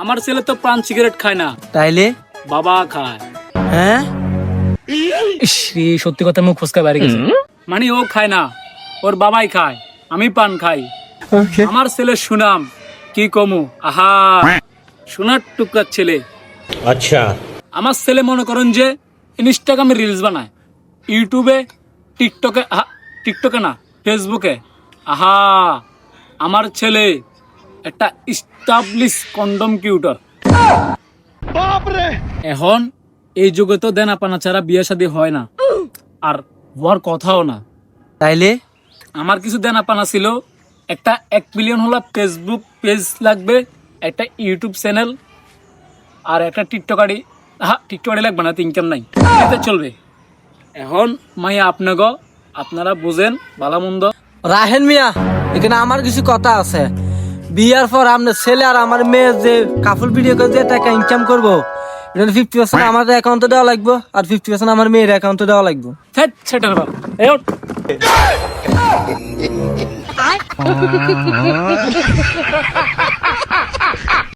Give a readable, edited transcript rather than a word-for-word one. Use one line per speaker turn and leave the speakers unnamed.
আমার ছেলে তো পান সিগারেট খায় না,
তাইলে
বাবা খায়।
হ্যাঁ
সত্যি কথা মুখ ফুসকা বাইরে গেছে। মানে ও খায় না, ওর বাবাই খায়, আমি পান খাই। আমার ছেলে সুনাম কি কমু, আহা সোনার টুকরার ছেলে।
আচ্ছা,
আমার ছেলে মনে করেন যে ইনস্টাগ্রামে রিলস বানায়, ইউটিউবে, টিকটকে না ফেসবুকে। আহা আমার ছেলে একটা স্টাবলিশ কন্ডম কিউটার। এখন এই যুগে তো দেনা পানা ছাড়া বিয়ে শাদী হয় না, আর হওয়ার কথাও না।
তাইলে
আমার কিছু দেনা পানা ছিল, একটা 1 মিলিয়ন হলো ফেসবুক পেজ লাগবে, একটা ইউটিউব চ্যানেল, আর একটা টিকটকারি। টিকটকারি লাগবে না, ইনকাম নাই, এতে চলবে। এখন মাইয়া আপনারা বুঝেন ভালো মন্দ।
রাহেন মিয়া, এখানে আমার কিছু কথা আছে। বিয়ার পর আপনার ছেলে আর আমার মেয়ে যে কাপল ভিডিও করে যে টাকা ইনকাম করবো, এটা 50% আমাদের অ্যাকাউন্টে দেওয়া লাগবে, আর 50% আমার মেয়ের অ্যাকাউন্টে দেওয়া লাগবে।
সেটার বাবা এই ওঠ।